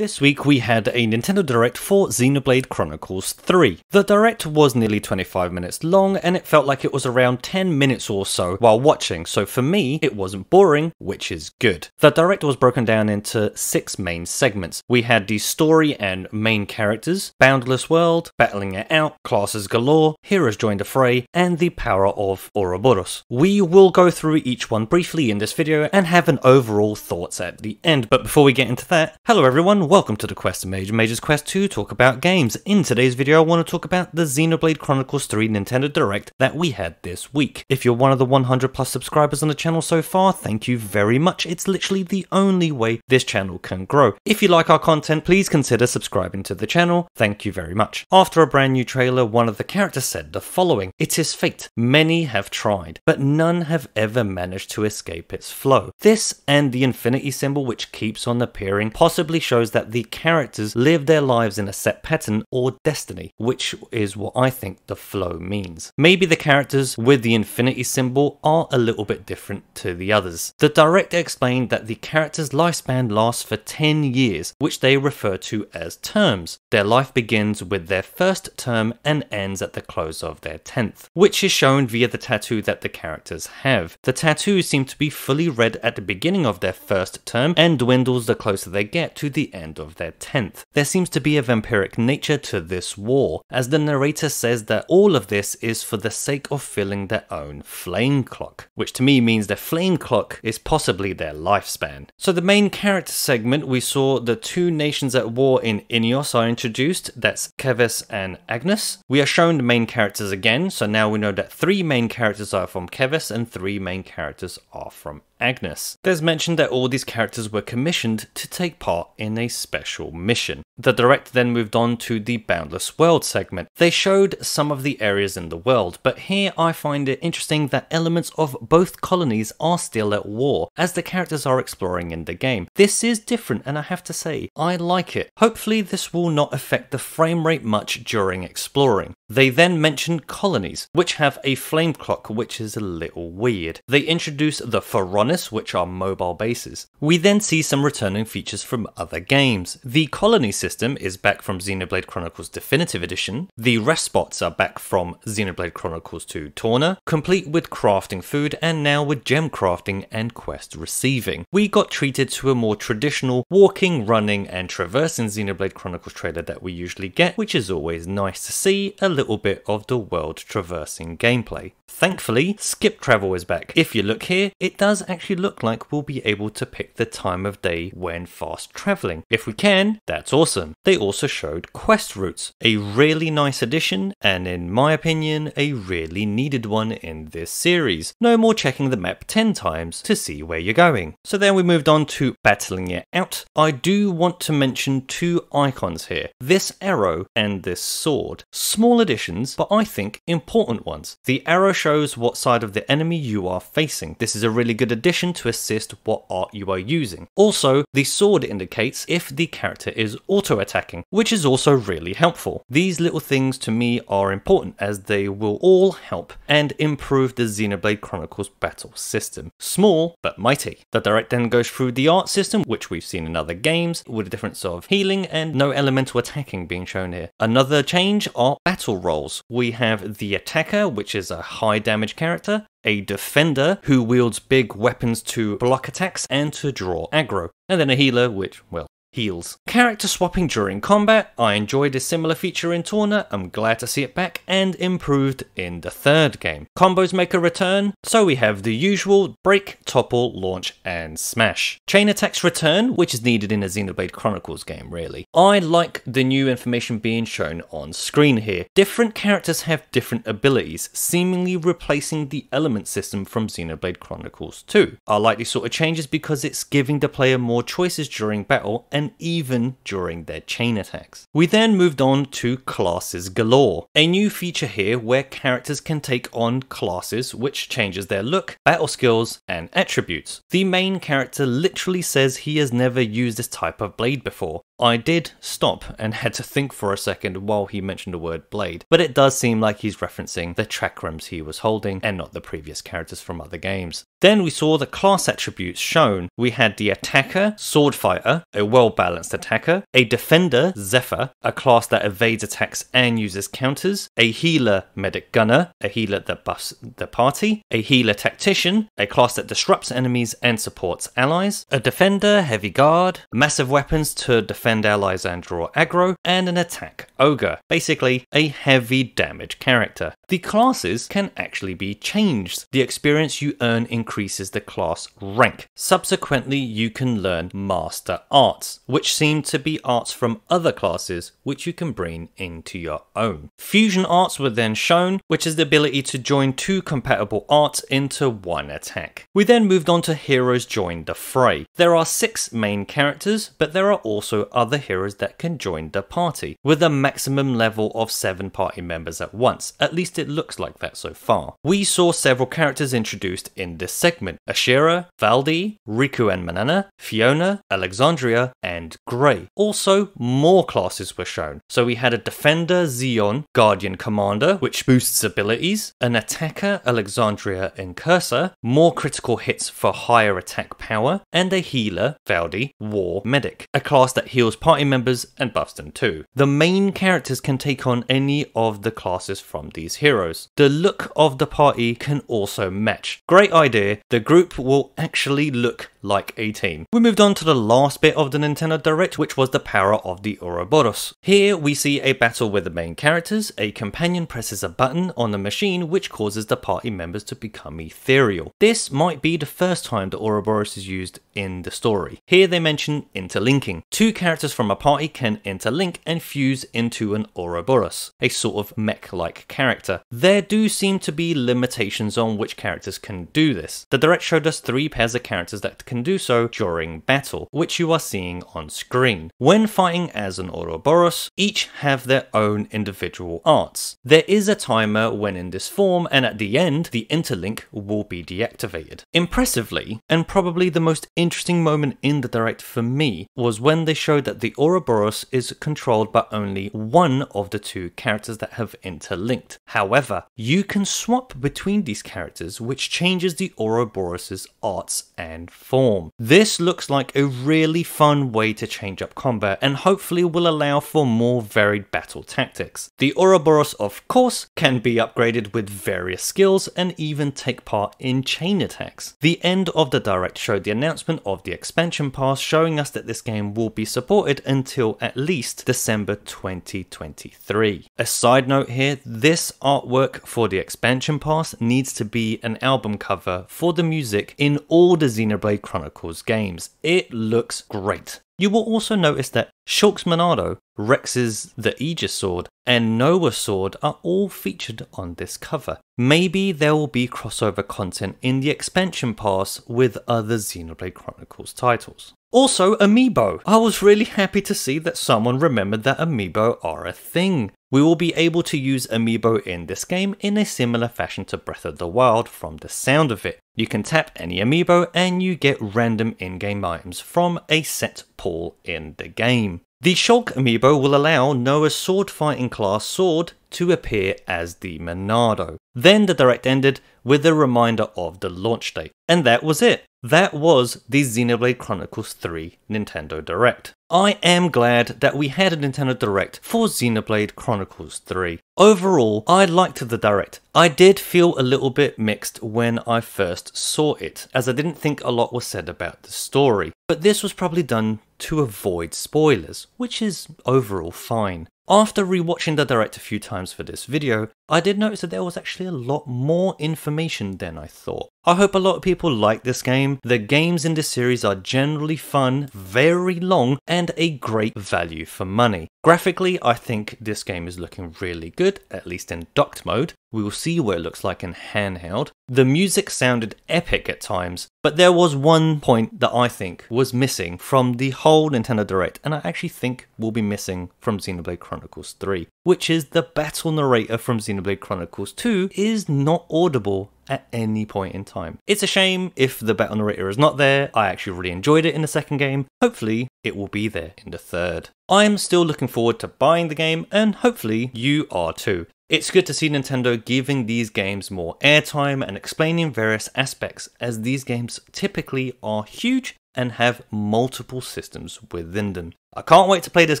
This week we had a Nintendo Direct for Xenoblade Chronicles 3. The Direct was nearly 25 minutes long and it felt like it was around 10 minutes or so while watching, so for me it wasn't boring, which is good. The Direct was broken down into 6 main segments. We had the story and main characters, Boundless World, Battling It Out, Classes Galore, Heroes Join the Fray, and the Power of Ouroboros. We will go through each one briefly in this video and have an overall thoughts at the end, but before we get into that, hello everyone, welcome to the QuesterMage, Mage's Quest to talk about games. In today's video I want to talk about the Xenoblade Chronicles 3 Nintendo Direct that we had this week. If you're one of the 100 plus subscribers on the channel so far, thank you very much. It's literally the only way this channel can grow. If you like our content, please consider subscribing to the channel. Thank you very much. After a brand new trailer, one of the characters said the following: "It is fate. Many have tried, but none have ever managed to escape its flow." This and the infinity symbol which keeps on appearing possibly shows that the characters live their lives in a set pattern or destiny, which is what I think the flow means. Maybe the characters with the infinity symbol are a little bit different to the others. The director explained that the character's lifespan lasts for 10 years, which they refer to as terms. Their life begins with their first term and ends at the close of their 10th, which is shown via the tattoo that the characters have. The tattoos seem to be fully red at the beginning of their first term and dwindles the closer they get to the end of their 10th. There seems to be a vampiric nature to this war, as the narrator says that all of this is for the sake of filling their own flame clock, which to me means their flame clock is possibly their lifespan. So the main character segment, we saw the two nations at war in Ineos are introduced, that's Keves and Agnes. We are shown the main characters again, so now we know that 3 main characters are from Keves and 3 main characters are from Agnes. There's mention that all these characters were commissioned to take part in a special mission. The Direct then moved on to the Boundless World segment. They showed some of the areas in the world, but here I find it interesting that elements of both colonies are still at war, as the characters are exploring in the game. This is different and I have to say, I like it. Hopefully this will not affect the frame rate much during exploring. They then mentioned colonies, which have a flame clock, which is a little weird. They introduce the Pharaonis, which are mobile bases. We then see some returning features from other games. The colony system is back from Xenoblade Chronicles Definitive Edition. The rest spots are back from Xenoblade Chronicles 2 Torna, complete with crafting food and now with gem crafting and quest receiving. We got treated to a more traditional walking, running and traversing Xenoblade Chronicles trailer that we usually get, which is always nice to see a little bit of the world traversing gameplay. Thankfully, skip travel is back. If you look here, it does actually look like we'll be able to pick the time of day when fast traveling. If we can, that's awesome. They also showed quest routes, a really nice addition and in my opinion a really needed one in this series. No more checking the map 10 times to see where you're going. So then we moved on to Battling It Out. I do want to mention 2 icons here, this arrow and this sword. Small additions, but I think important ones. The arrow shows what side of the enemy you are facing. This is a really good addition to assist what art you are using. Also, the sword indicates if the character is auto-attacking, which is also really helpful. These little things to me are important as they will all help and improve the Xenoblade Chronicles battle system. Small, but mighty. The Direct then goes through the art system, which we've seen in other games, with a difference of healing and no elemental attacking being shown here. Another change are battle roles. We have the attacker, which is a high damage character, a defender who wields big weapons to block attacks and to draw aggro, and then a healer which, well, heals. Character swapping during combat. I enjoyed a similar feature in Torna, I'm glad to see it back and improved in the 3rd game. Combos make a return, so we have the usual break, topple, launch and smash. Chain attacks return, which is needed in a Xenoblade Chronicles game really. I like the new information being shown on screen here. Different characters have different abilities, seemingly replacing the element system from Xenoblade Chronicles 2. I like these sort of changes because it's giving the player more choices during battle and even during their chain attacks. We then moved on to Classes Galore, a new feature here where characters can take on classes which changes their look, battle skills and attributes. The main character literally says he has never used this type of blade before. I did stop and had to think for a second while he mentioned the word blade, but it does seem like he's referencing the chakrams he was holding and not the previous characters from other games. Then we saw the class attributes shown. We had the attacker, sword fighter, a well-balanced attacker, a defender, Zephyr, a class that evades attacks and uses counters, a healer, medic gunner, a healer that buffs the party, a healer tactician, a class that disrupts enemies and supports allies, a defender, heavy guard, massive weapons to defend allies and draw aggro, and an attack ogre, basically a heavy damage character. The classes can actually be changed. The experience you earn increases the class rank. Subsequently, you can learn master arts, which seem to be arts from other classes which you can bring into your own. Fusion arts were then shown, which is the ability to join two compatible arts into one attack. We then moved on to heroes join the fray. There are 6 main characters, but there are also other heroes that can join the party, with a maximum level of 7 party members at once. At least it looks like that so far. We saw several characters introduced in this segment: Ashira, Valdi, Riku and Manana, Fiona, Alexandria, and Grey. Also, more classes were shown. So we had a defender, Xeon, Guardian Commander, which boosts abilities, an attacker, Alexandria and Cursor, more critical hits for higher attack power, and a healer, Valdi, War Medic, a class that heals party members and buffs them too. The main characters can take on any of the classes from these heroes. The look of the party can also match. Great idea, the group will actually look like a team. We moved on to the last bit of the Nintendo Direct, which was the power of the Ouroboros. Here we see a battle with the main characters. A companion presses a button on the machine which causes the party members to become ethereal. This might be the first time the Ouroboros is used in the story. Here they mention interlinking. 2 characters from a party can interlink and fuse into an Ouroboros, a sort of mech-like character. There do seem to be limitations on which characters can do this. The Direct showed us 3 pairs of characters that can do so during battle, which you are seeing on screen. When fighting as an Ouroboros, each have their own individual arts. There is a timer when in this form, and at the end, the interlink will be deactivated. Impressively, and probably the most interesting moment in the Direct for me, was when they showed that the Ouroboros is controlled by only one of the 2 characters that have interlinked. However, you can swap between these characters, which changes the Ouroboros' arts and form. This looks like a really fun way to change up combat and hopefully will allow for more varied battle tactics. The Ouroboros, of course, can be upgraded with various skills and even take part in chain attacks. The end of the Direct showed the announcement of the expansion pass, showing us that this game will be supported until at least December 2023. A side note here, this artwork for the expansion pass needs to be an album cover for the music in all the Xenoblade Chronicles games. It looks great. You will also notice that Shulk's Monado, Rex's The Aegis Sword, and Noah's Sword are all featured on this cover. Maybe there will be crossover content in the expansion pass with other Xenoblade Chronicles titles. Also, Amiibo. I was really happy to see that someone remembered that Amiibo are a thing. We will be able to use Amiibo in this game in a similar fashion to Breath of the Wild from the sound of it. You can tap any Amiibo and you get random in-game items from a set pool in the game. The Shulk Amiibo will allow Noah's sword fighting class sword to appear as the Monado. Then the Direct ended with a reminder of the launch date. And that was it. That was the Xenoblade Chronicles 3 Nintendo Direct. I am glad that we had a Nintendo Direct for Xenoblade Chronicles 3. Overall, I liked the Direct. I did feel a little bit mixed when I first saw it, as I didn't think a lot was said about the story. But this was probably done to avoid spoilers, which is overall fine. After rewatching the Direct a few times for this video, I did notice that there was actually a lot more information than I thought. I hope a lot of people like this game. The games in this series are generally fun, very long, and a great value for money. Graphically, I think this game is looking really good, at least in docked mode. We will see what it looks like in handheld. The music sounded epic at times, but there was one point that I think was missing from the whole Nintendo Direct, and I actually think will be missing from Xenoblade Chronicles 3, which is the battle narrator from Xenoblade Chronicles 2 is not audible at any point in time. It's a shame if the battle narrator is not there. I actually really enjoyed it in the second game. Hopefully it will be there in the third. I'm still looking forward to buying the game, and hopefully you are too. It's good to see Nintendo giving these games more airtime and explaining various aspects, as these games typically are huge and have multiple systems within them. I can't wait to play this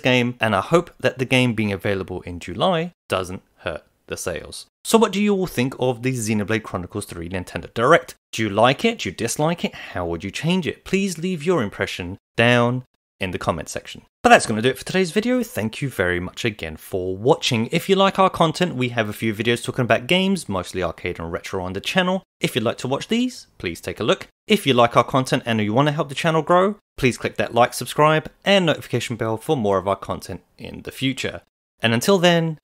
game, and I hope that the game being available in July doesn't hurt the sales. So what do you all think of the Xenoblade Chronicles 3 Nintendo Direct? Do you like it? Do you dislike it? How would you change it? Please leave your impression down in the comment section. But that's going to do it for today's video. Thank you very much again for watching. If you like our content, we have a few videos talking about games, mostly arcade and retro on the channel. If you'd like to watch these, please take a look. If you like our content and you want to help the channel grow, please click that like, subscribe, and notification bell for more of our content in the future. And until then,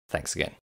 thanks again.